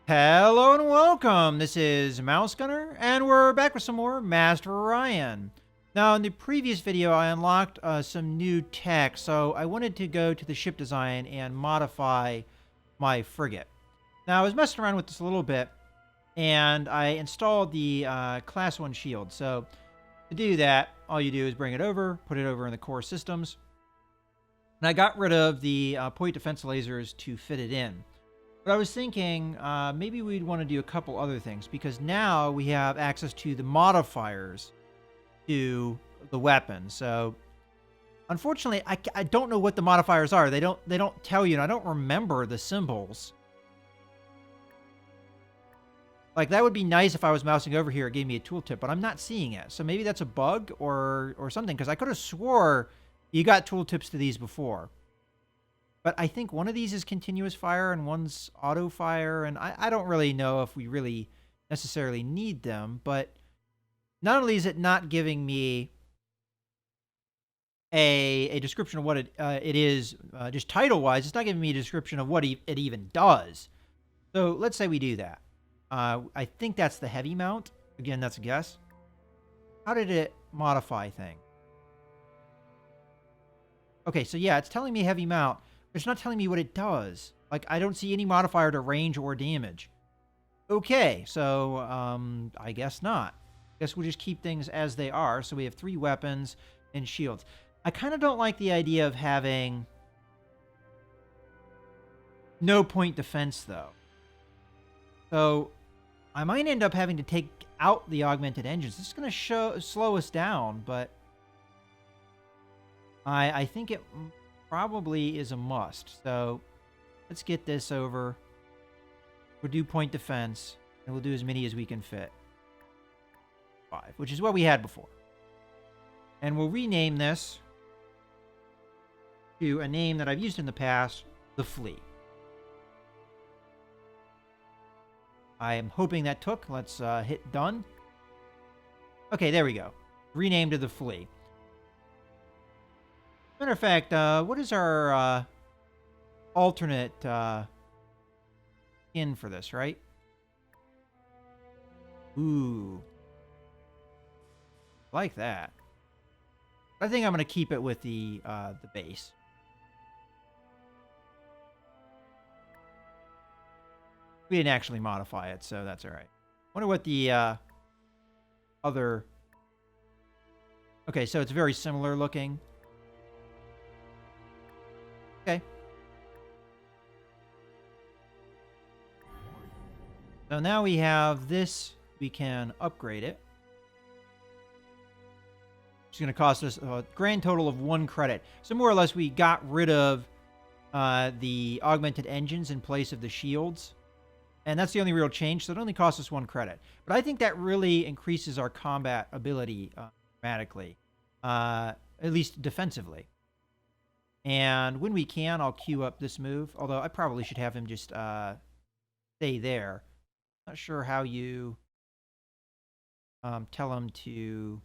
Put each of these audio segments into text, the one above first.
Hello and welcome. This is Mouse Gunner, and we're back with some more Master of Orion. Now, in the previous video, I unlocked some new tech, so I wanted to go to the ship design and modify my frigate. Now, I was messing around with this a little bit, and I installed the Class 1 shield. So, to do that, all you do is bring it over, put it over in the core systems, and I got rid of the point defense lasers to fit it in. But I was thinking maybe we'd want to do a couple other things because now we have access to the modifiers to the weapon. So unfortunately, I don't know what the modifiers are. They don't tell you, and I don't remember the symbols. Like that would be nice if I was mousing over here, it gave me a tooltip, but I'm not seeing it. So maybe that's a bug or something because I could have swore you got tooltips to these before. But I think one of these is continuous fire and one's auto fire, and I don't really know if we really necessarily need them, but not only is it not giving me a description of what it is, just title-wise, it's not giving me a description of what it even does. So let's say we do that. I think that's the heavy mount. Again, that's a guess. How did it modify things? Okay, so yeah, it's telling me heavy mount. It's not telling me what it does. Like, I don't see any modifier to range or damage. Okay, so, I guess not. I guess we'll just keep things as they are. So we have 3 weapons and shields. I kind of don't like the idea of having no point defense, though. So, I might end up having to take out the augmented engines. This is going to slow us down, but I think it probably is a must. So let's get this over. We'll do point defense, and we'll do as many as we can fit. 5, which is what we had before. And we'll rename this to a name that I've used in the past, the Fleet. I am hoping that took. Let's hit done. Okay, there we go. Renamed to the Fleet. Matter of fact, what is our alternate skin for this, right? Ooh. Like that. I think I'm going to keep it with the base. We didn't actually modify it, so that's all right. Wonder what the other... Okay, so it's very similar looking. Okay. So now we have this. We can upgrade it. It's going to cost us a grand total of 1 credit. So more or less we got rid of the augmented engines in place of the shields. And that's the only real change. So it only costs us 1 credit. But I think that really increases our combat ability dramatically. At least defensively. And when we can, I'll queue up this move. Although I probably should have him just stay there. Not sure how you tell him to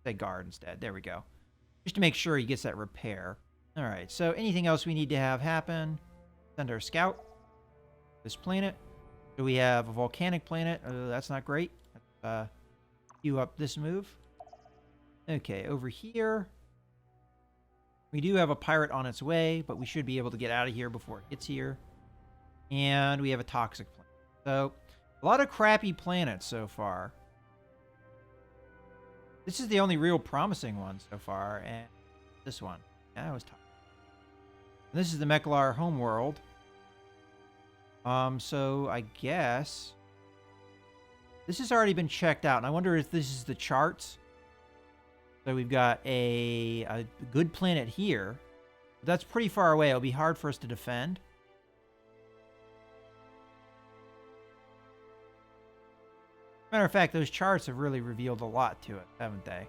say guard instead. There we go. Just to make sure he gets that repair. All right. So anything else we need to have happen? Send our scout. This planet. So we have a volcanic planet. That's not great. Queue up this move. Okay. Over here. We do have a pirate on its way, but we should be able to get out of here before it gets here. And we have a toxic planet. So, a lot of crappy planets so far. This is the only real promising one so far, and this one. Yeah, that was tough. And this is the Meklar homeworld. So I guess this has already been checked out, and I wonder if this is the charts. So we've got a good planet here. That's pretty far away. It'll be hard for us to defend. Matter of fact, those charts have really revealed a lot to it, haven't they?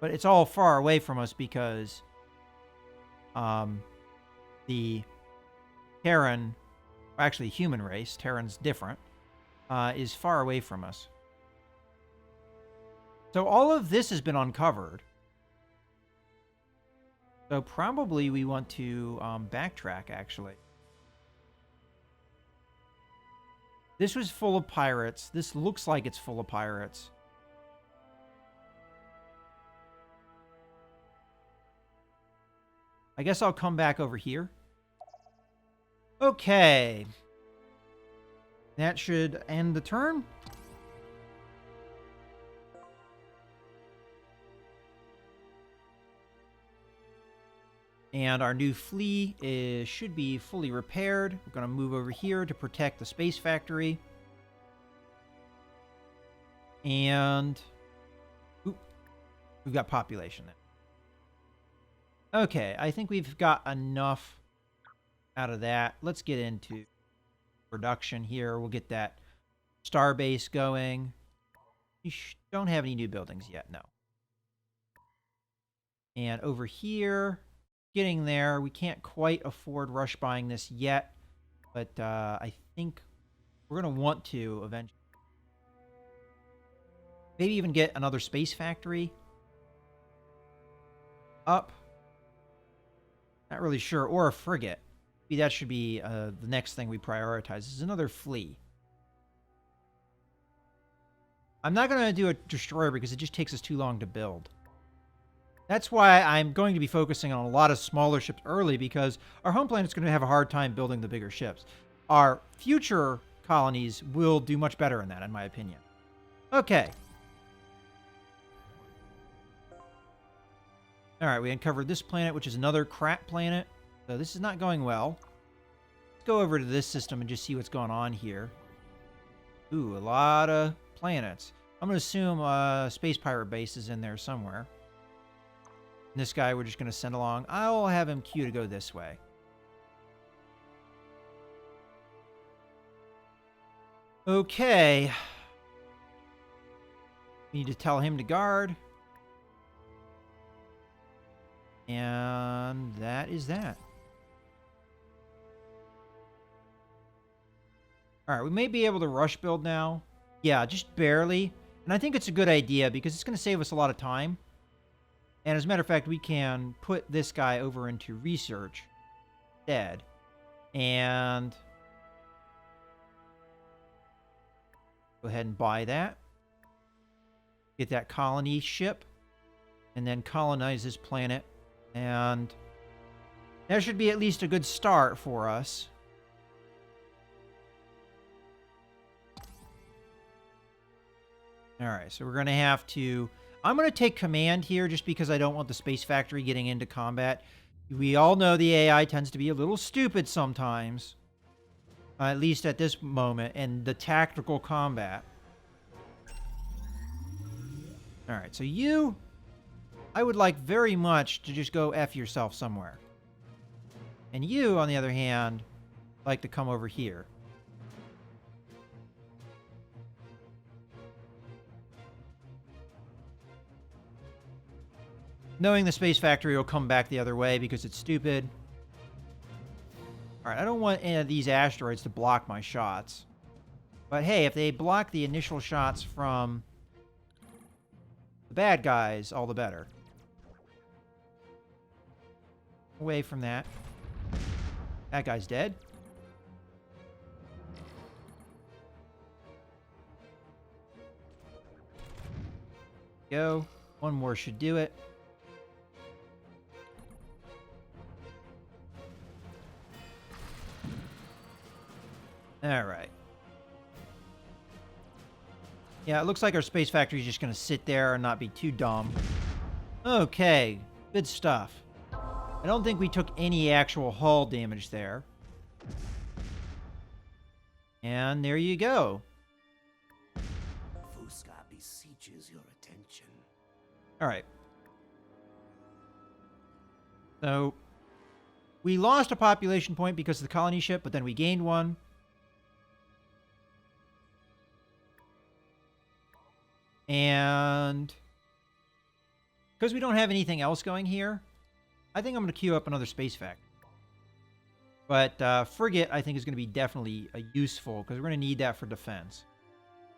But it's all far away from us because the Terran, actually human race, Terran's different, is far away from us. So all of this has been uncovered. So probably we want to backtrack, actually. This was full of pirates. This looks like it's full of pirates. I guess I'll come back over here. Okay. That should end the turn. And our new flea should be fully repaired. We're going to move over here to protect the space factory. And we've got population now. Okay, I think we've got enough out of that. Let's get into production here. We'll get that starbase going. You don't have any new buildings yet, no. And over here, getting there. We can't quite afford rush buying this yet, but I think we're going to want to eventually. Maybe even get another space factory up. Not really sure. Or a frigate. Maybe that should be the next thing we prioritize, is another flea. I'm not going to do a destroyer because it just takes us too long to build. That's why I'm going to be focusing on a lot of smaller ships early, because our home planet's going to have a hard time building the bigger ships. Our future colonies will do much better in that, in my opinion. Okay. Alright, we uncovered this planet, which is another crap planet. So this is not going well. Let's go over to this system and just see what's going on here. Ooh, a lot of planets. I'm going to assume a space pirate base is in there somewhere. And this guy we're just going to send along. I'll have him queue to go this way. Okay. We need to tell him to guard. And that is that. Alright, we may be able to rush build now. Yeah, just barely. And I think it's a good idea because it's going to save us a lot of time. And as a matter of fact, we can put this guy over into research instead. And go ahead and buy that. Get that colony ship. And then colonize this planet. And that should be at least a good start for us. Alright, so we're going to have to... I'm going to take command here just because I don't want the space factory getting into combat. We all know the AI tends to be a little stupid sometimes. At least at this moment in the tactical combat. Alright, so you... I would like very much to just go F yourself somewhere. And you, on the other hand, like to come over here. Knowing the space factory will come back the other way because it's stupid. Alright, I don't want any of these asteroids to block my shots. But hey, if they block the initial shots from the bad guys, all the better. Away from that. That guy's dead. Go. One more should do it. Alright. Yeah, it looks like our space factory is just going to sit there and not be too dumb. Okay. Good stuff. I don't think we took any actual hull damage there. And there you go. Fusca beseeches your attention. Alright. So, we lost a population point because of the colony ship, but then we gained one. And because we don't have anything else going here, I think I'm going to queue up another space factory. But frigate, I think, is going to be definitely useful because we're going to need that for defense.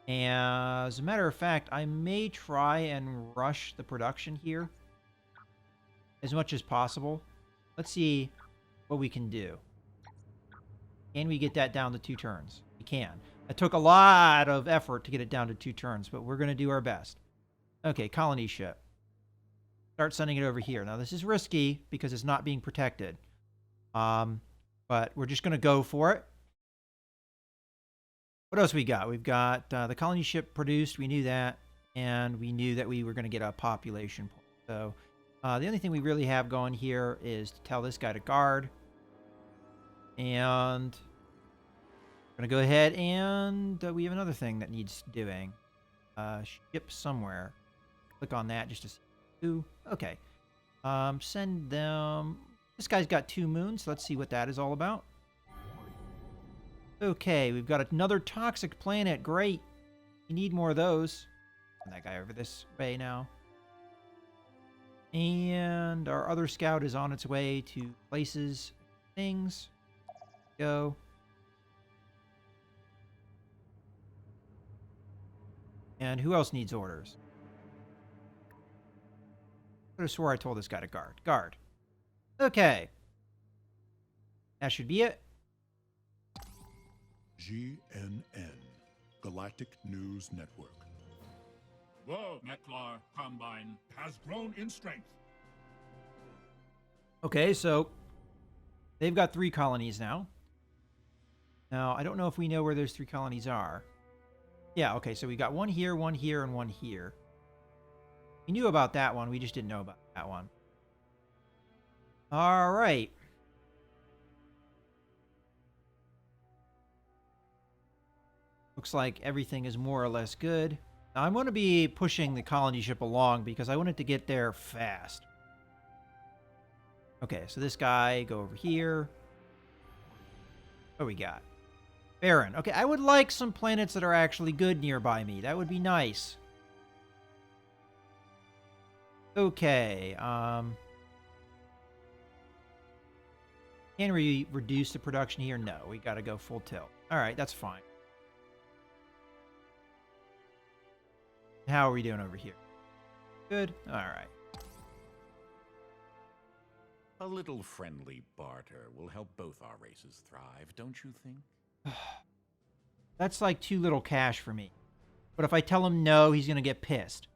And as a matter of fact, I may try and rush the production here as much as possible. Let's see what we can do. Can we get that down to 2 turns? We can. It took a lot of effort to get it down to 2 turns, but we're going to do our best. Okay, colony ship. Start sending it over here. Now, this is risky because it's not being protected. But we're just going to go for it. What else we got? We've got the colony ship produced. We knew that. And we knew that we were going to get a population point. So the only thing we really have going here is to tell this guy to guard. And we're going to go ahead and we have another thing that needs doing. Ship somewhere. Click on that just to see. Ooh, okay. Send them. This guy's got 2 moons. Let's see what that is all about. Okay, we've got another toxic planet. Great. We need more of those. Send that guy over this way now. And our other scout is on its way to places, things. Go. And who else needs orders? I could have swore I told this guy to guard. Guard. Okay. That should be it. GNN, Galactic News Network. Whoa, Neklar Combine has grown in strength. Okay, so they've got 3 colonies now. Now, I don't know if we know where those 3 colonies are. Yeah, okay, so we got 1 here, 1 here, and 1 here. We knew about that one. We just didn't know about that one. All right. Looks like everything is more or less good. Now, I'm going to be pushing the colony ship along because I want it to get there fast. Okay, so this guy, go over here. What do we got? Barren. Okay, I would like some planets that are actually good nearby me. That would be nice. Okay, can we reduce the production here? No, we got to go full tilt. All right, that's fine. How are we doing over here? Good. All right. A little friendly barter will help both our races thrive, don't you think? That's like too little cash for me. But if I tell him no, he's going to get pissed.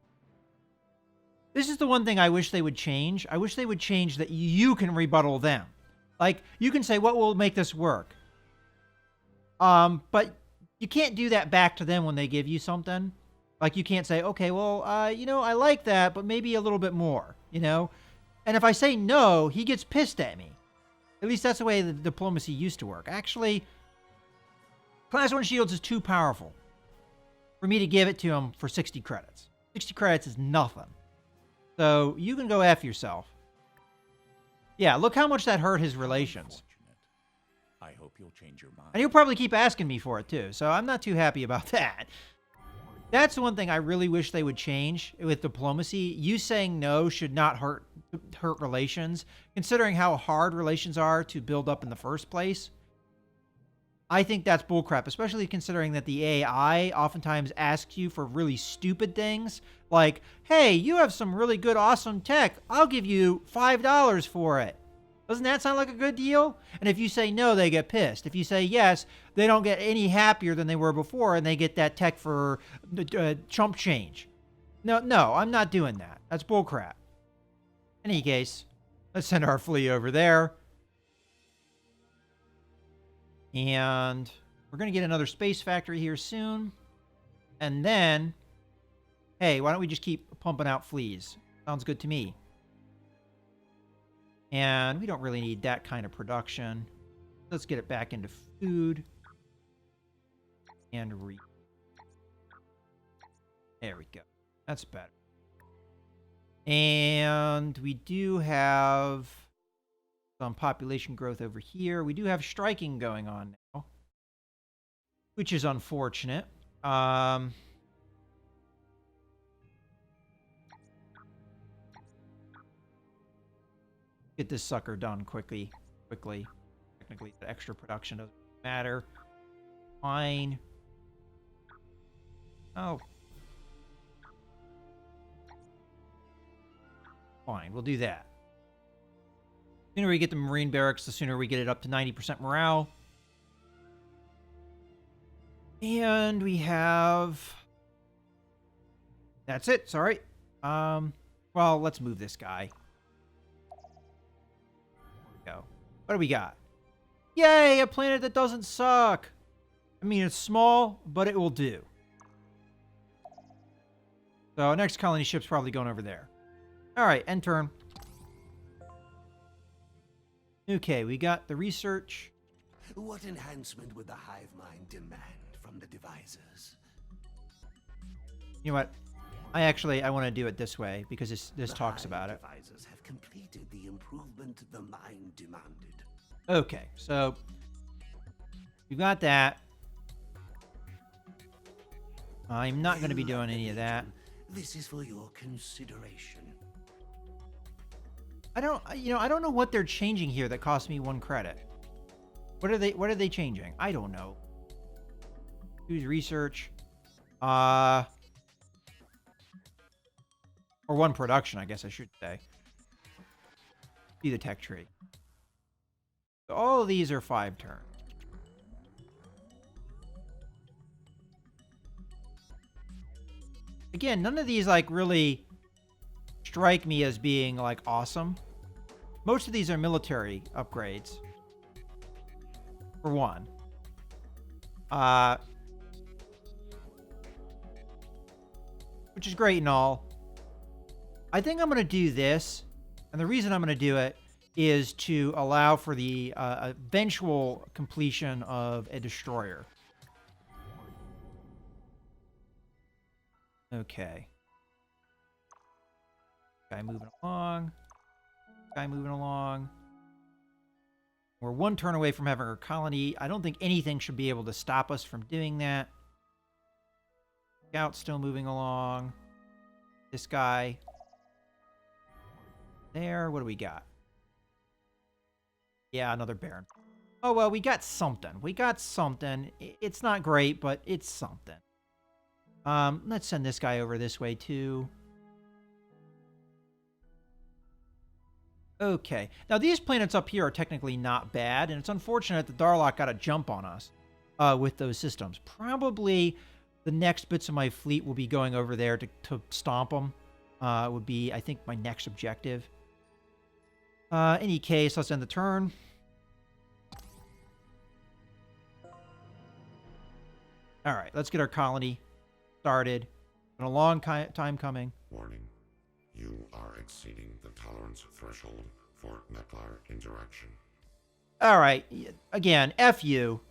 This is the one thing I wish they would change. I wish they would change that you can rebuttal them. Like, you can say, what will make this work? But you can't do that back to them when they give you something. Like, you can't say, okay, well, you know, I like that, but maybe a little bit more, you know? And if I say no, he gets pissed at me. At least that's the way the diplomacy used to work. Actually, Class 1 shields is too powerful for me to give it to him for 60 credits. 60 credits is nothing. So you can go F yourself. Yeah, look how much that hurt his relations. I hope you'll change your mind. And he'll probably keep asking me for it too, so I'm not too happy about that. That's the one thing I really wish they would change with diplomacy. You saying no should not hurt relations, considering how hard relations are to build up in the first place. I think that's bullcrap, especially considering that the AI oftentimes asks you for really stupid things, like, hey, you have some really good, awesome tech. I'll give you $5 for it. Doesn't that sound like a good deal? And if you say no, they get pissed. If you say yes, they don't get any happier than they were before, and they get that tech for chump change. No, I'm not doing that. That's bullcrap. In any case, let's send our fleet over there. And we're going to get another space factory here soon. And then, hey, why don't we just keep pumping out fleas? Sounds good to me. And we don't really need that kind of production. Let's get it back into food. And there we go. That's better. And we do have some population growth over here. We do have striking going on now, which is unfortunate. Get this sucker done quickly. Technically, the extra production doesn't matter. Fine. Oh. Fine, we'll do that. The sooner we get the Marine barracks, the sooner we get it up to 90% morale. And we have... That's it, sorry. Well, let's move this guy. There we go. What do we got? Yay, a planet that doesn't suck. I mean, it's small, but it will do. So next colony ship's probably going over there. All right, end turn. Okay, we got the research. What enhancement would the hive mind demand from the devisers? You know what? I want to do it this way because this The talks hive about it. devisers have completed the improvement the mind demanded. Okay, so you got that. I'm not going to be doing any of that. This is for your consideration. I don't know what they're changing here that cost me 1 credit. What are they changing? I don't know. Choose research. Or 1 production, I guess I should say. See the tech tree. So all of these are 5 turns. Again, none of these like really strike me as being like awesome. Most of these are military upgrades. For 1. Which is great and all. I think I'm going to do this. And the reason I'm going to do it is to allow for the eventual completion of a destroyer. Okay. Guy moving along. Guy moving along. We're 1 turn away from having our colony. I don't think anything should be able to stop us from doing that. Scout still moving along. This guy. There. What do we got? Yeah, another Baron. Oh, well, we got something. We got something. It's not great, but it's something. Let's send this guy over this way, too. Okay. Now, these planets up here are technically not bad, and it's unfortunate that Darlock got a jump on us with those systems. Probably the next bits of my fleet will be going over there to stomp them. Would be, I think, my next objective. Any case, let's end the turn. All right, let's get our colony started. Been a long time coming. Warning. You are exceeding the tolerance threshold for Neklar interaction. All right. Again, F you.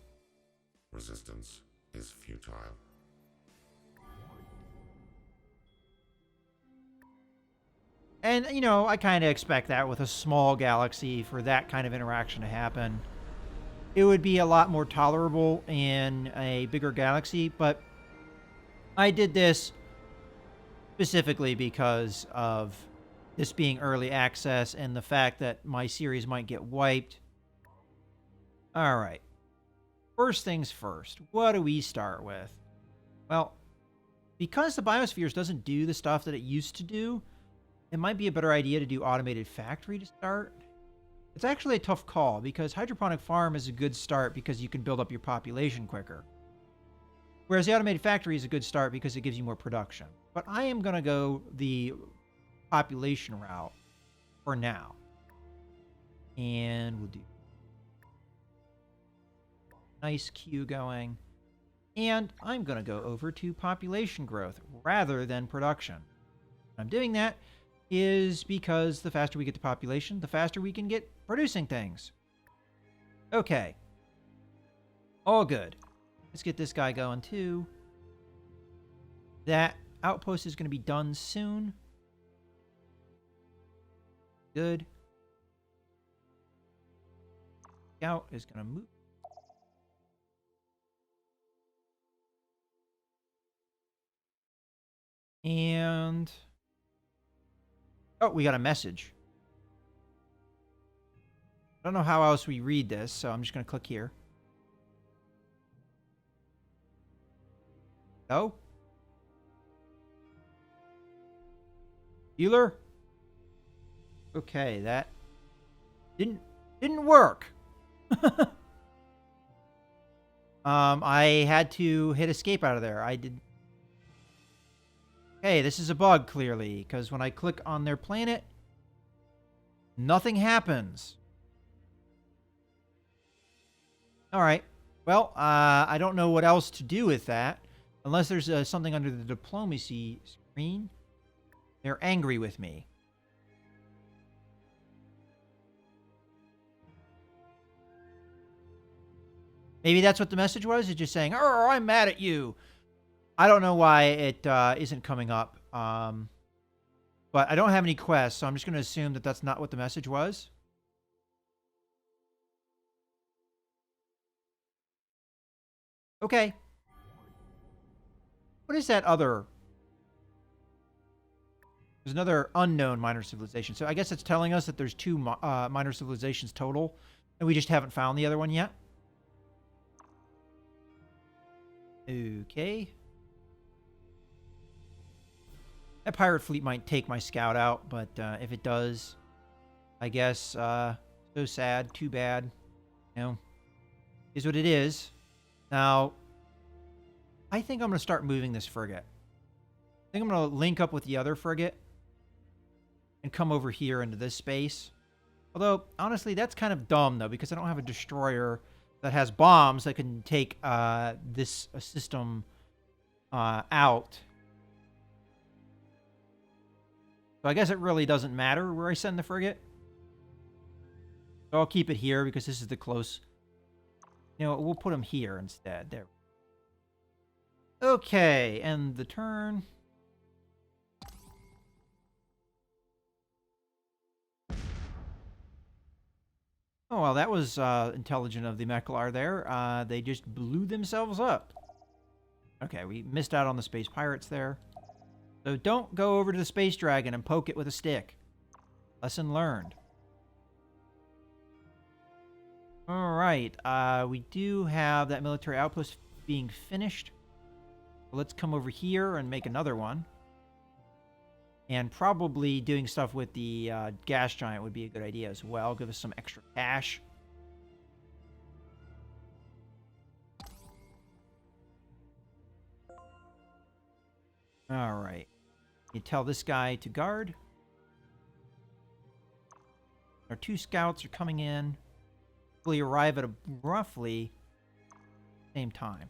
Resistance is futile. And, you know, I kind of expect that with a small galaxy for that kind of interaction to happen. It would be a lot more tolerable in a bigger galaxy, but I did this specifically because of this being early access and the fact that my series might get wiped. All right. First things first. What do we start with? Well, because the Biospheres doesn't do the stuff that it used to do, it might be a better idea to do Automated Factory to start. It's actually a tough call because Hydroponic Farm is a good start because you can build up your population quicker. Whereas the Automated Factory is a good start because it gives you more production. But I am going to go the population route for now. And we'll do nice queue going. And I'm going to go over to population growth rather than production. I'm doing that is because the faster we get to population, the faster we can get producing things. Okay. All good. Let's get this guy going too. That outpost is going to be done soon. Good. Scout is going to move. And... oh, we got a message. I don't know how else we read this, so I'm just going to click here. Oh? Healer? Okay, that didn't work. I had to hit escape out of there. I did. Hey, this is a bug, clearly, because when I click on their planet, nothing happens. All right. Well, I don't know what else to do with that, unless there's something under the diplomacy screen. They're angry with me. Maybe that's what the message was. It's just saying, "Oh, I'm mad at you." I don't know why it isn't coming up. But I don't have any quests, so I'm just going to assume that that's not what the message was. Okay. What is that other? There's another unknown minor civilization. So I guess it's telling us that there's two minor civilizations total, and we just haven't found the other one yet. Okay. That pirate fleet might take my scout out, but if it does, I guess, so sad, too bad. You know, is what it is. Now, I think I'm going to start moving this frigate. I think I'm going to link up with the other frigate and come over here into this space. Although, honestly, that's kind of dumb, though, because I don't have a destroyer that has bombs that can take this system out. So I guess it really doesn't matter where I send the frigate. So I'll keep it here because this is the close. You know, we'll put them here instead. There. Okay, end the turn. Oh, well, that was intelligent of the Meklar there. They just blew themselves up. Okay, we missed out on the space pirates there. So don't go over to the space dragon and poke it with a stick. Lesson learned. All right, we do have that military outpost being finished. Let's come over here and make another one. And probably doing stuff with the gas giant would be a good idea as well. Give us some extra cash. All right. You tell this guy to guard. Our 2 scouts are coming in. Will arrive at a roughly same time.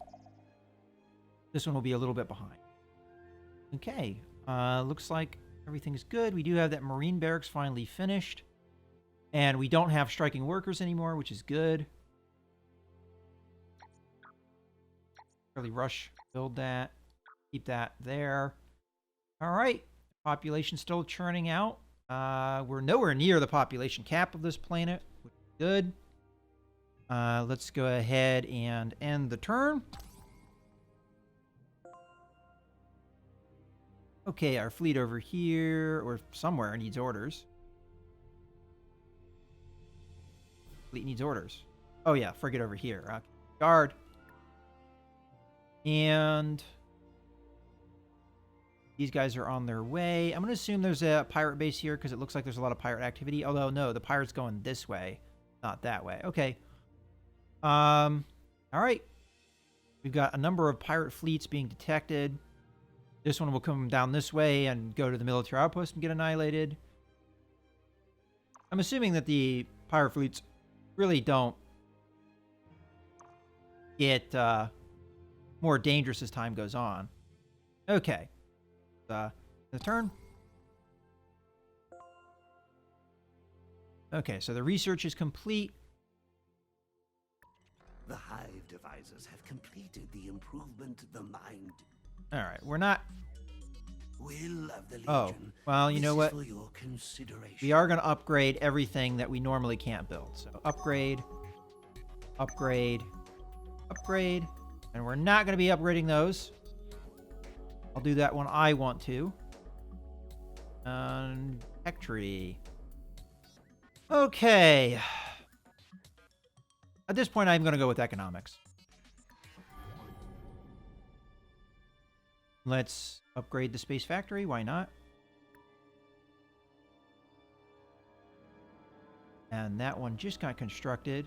This one will be a little bit behind. Okay. Looks like everything's good. We do have that marine barracks finally finished. And we don't have striking workers anymore, which is good. Really rush, build that. Keep that there. All right. Population still churning out. We're nowhere near the population cap of this planet, which is good. Let's go ahead and end the turn. Okay, our fleet over here, or somewhere, needs orders. Fleet needs orders. Oh yeah, frigate over here. Okay. Guard. And these guys are on their way. I'm going to assume there's a pirate base here because it looks like there's a lot of pirate activity. Although, no, the pirate's going this way, not that way. Okay. All right. We've got a number of pirate fleets being detected. This one will come down this way and go to the military outpost and get annihilated. I'm assuming that the pirate fleets really don't get more dangerous as time goes on. Okay. The turn. Okay, so the research is complete. The Hive devisers have completed the improvement the mind All right, we're not. will of the Legion. Oh, well, you know This what? is for your consideration. We are going to upgrade everything that we normally can't build. So upgrade, upgrade, upgrade. And we're not going to be upgrading those. I'll do that when I want to. Tech tree. Okay. At this point, I'm going to go with economics. Let's upgrade the space factory. Why not? And that one just got constructed.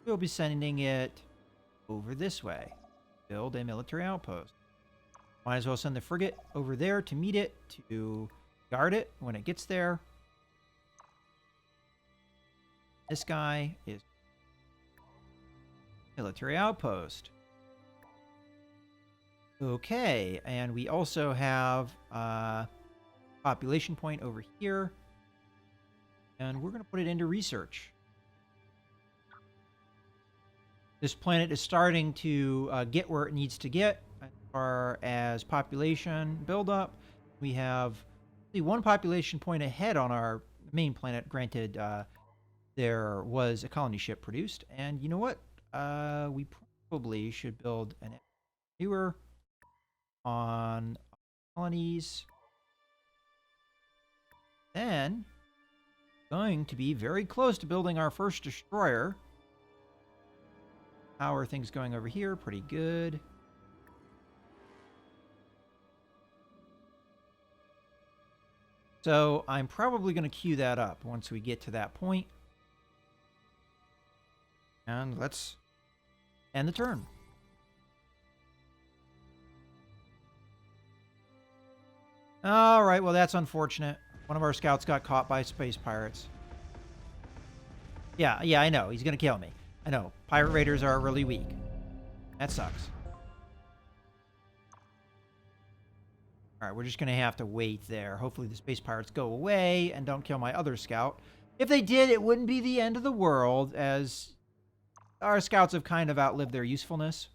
We'll be sending it over this way. Build a military outpost. Might as well send the frigate over there to meet it, to guard it when it gets there. This guy is military outpost. Okay, and we also have a population point over here. And we're going to put it into research. This planet is starting to get where it needs to get as far as population buildup. We have one population point ahead on our main planet. Granted, there was a colony ship produced. And you know what? We probably should build an newer on colonies. Then, going to be very close to building our first destroyer. How are things going over here? Pretty good. So I'm probably going to queue that up once we get to that point. And let's end the turn. All right, well, that's unfortunate. One of our scouts got caught by space pirates. Yeah, I know. He's going to kill me. I know. Pirate raiders are really weak. That sucks. All right, we're just going to have to wait there. Hopefully the space pirates go away and don't kill my other scout. If they did, it wouldn't be the end of the world, as our scouts have kind of outlived their usefulness.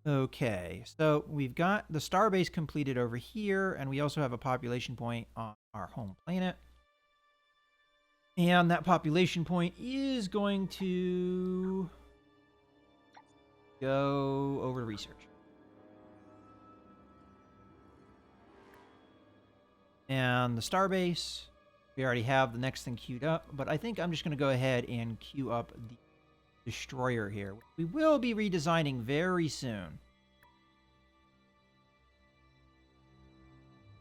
Okay, so we've got the starbase completed over here, and we also have a population point on our home planet. And that population point is going to go over to research. And the starbase, we already have the next thing queued up, but I think I'm just going to go ahead and queue up the destroyer here. We will be redesigning very soon.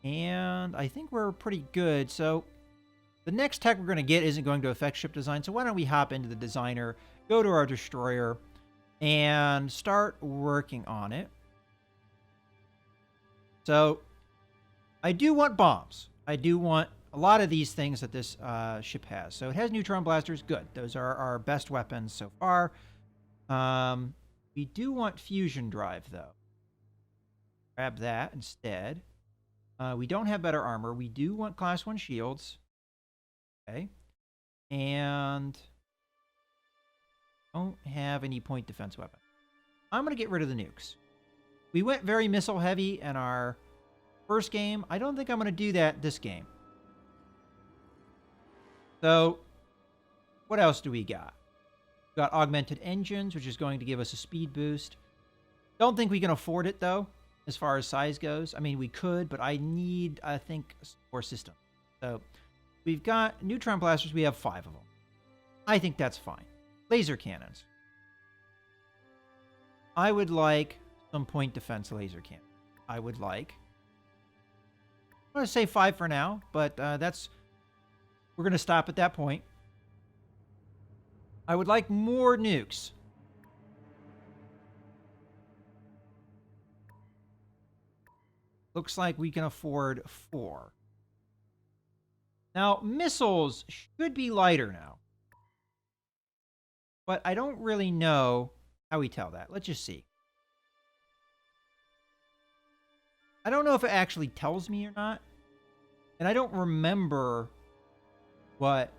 And I think we're pretty good. So the next tech we're going to get isn't going to affect ship design. So why don't we hop into the designer, go to our destroyer, and start working on it. So I do want bombs. I do want a lot of these things that this ship has. So it has neutron blasters. Good. Those are our best weapons so far. We do want fusion drive, though. Grab that instead. We don't have better armor. We do want class 1 shields. Okay. And don't have any point defense weapon. I'm going to get rid of the nukes. We went very missile heavy in our first game. I don't think I'm going to do that this game. So, what else do we got? We've got augmented engines, which is going to give us a speed boost. Don't think we can afford it, though, as far as size goes. I mean, we could, but I need, I think, more system. So, we've got neutron blasters. We have 5 of them. I think that's fine. Laser cannons. I would like some point defense laser cannon. I would like. I'm going to say 5 for now, but we're going to stop at that point. I would like more nukes. Looks like we can afford 4. Now, missiles should be lighter now. But I don't really know how we tell that. Let's just see. I don't know if it actually tells me or not. And I don't remember what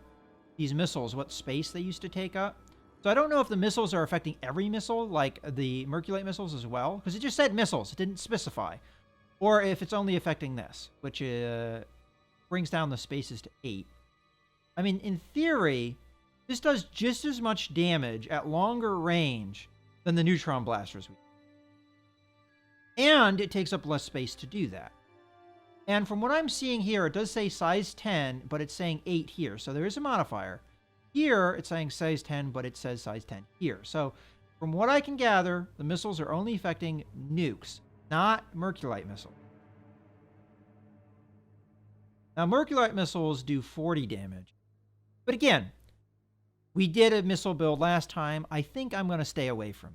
these missiles, what space they used to take up. So I don't know if the missiles are affecting every missile, like the Merculite missiles as well. Because it just said missiles. It didn't specify. Or if it's only affecting this, which brings down the spaces to 8. I mean, in theory, this does just as much damage at longer range than the neutron blasters. And it takes up less space to do that. And from what I'm seeing here, it does say size 10, but it's saying 8 here. So there is a modifier. Here, it's saying size 10, but it says size 10 here. So from what I can gather, the missiles are only affecting nukes, not Merculite missiles. Now, Merculite missiles do 40 damage. But again, We did a missile build last time. I think I'm going to stay away from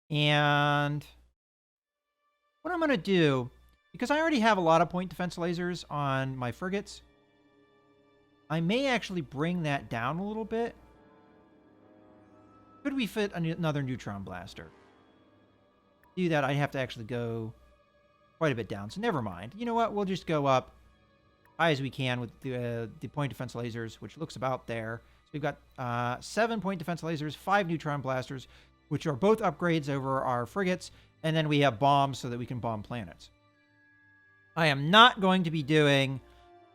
it. And what I'm going to do, because I already have a lot of point defense lasers on my frigates, I may actually bring that down a little bit. Could we fit another neutron blaster? To do that, I'd have to actually go quite a bit down. So never mind. You know what? We'll just go up high as we can with the point defense lasers, which looks about there. So we've got 7 point defense lasers, 5 neutron blasters, which are both upgrades over our frigates. And then we have bombs so that we can bomb planets. I am not going to be doing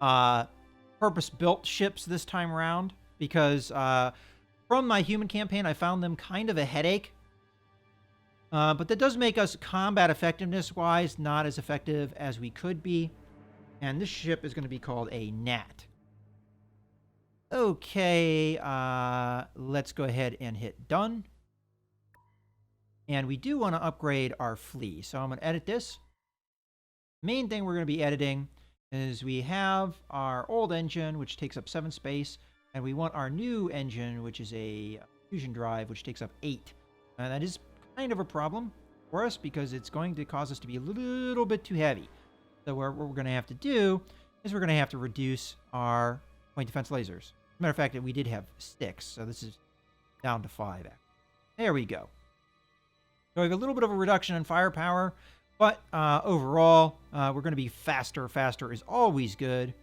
purpose-built ships this time around because from my human campaign, I found them kind of a headache. But that does make us combat effectiveness-wise not as effective as we could be. And this ship is going to be called a Gnat. Okay, let's go ahead and hit done. And we do want to upgrade our flea. So I'm going to edit this. Main thing we're going to be editing is we have our old engine, which takes up 7 space. And we want our new engine, which is a fusion drive, which takes up 8. And that is kind of a problem for us because it's going to cause us to be a little bit too heavy. So what we're going to have to do is we're going to have to reduce our point defense lasers. As a matter of fact, we did have 6, so this is down to 5. There we go. So we have a little bit of a reduction in firepower, but overall, we're going to be faster. Faster is always good.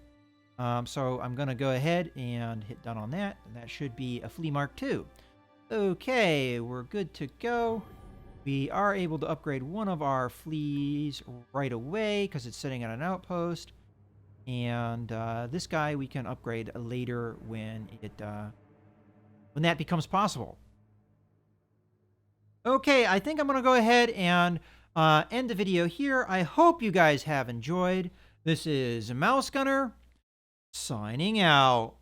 So I'm going to go ahead and hit done on that, and that should be a Flea Mark II. Okay, we're good to go. We are able to upgrade one of our fleas right away because it's sitting at an outpost. And this guy we can upgrade later when that becomes possible. Okay, I think I'm going to go ahead and end the video here. I hope you guys have enjoyed. This is Mouse Gunner signing out.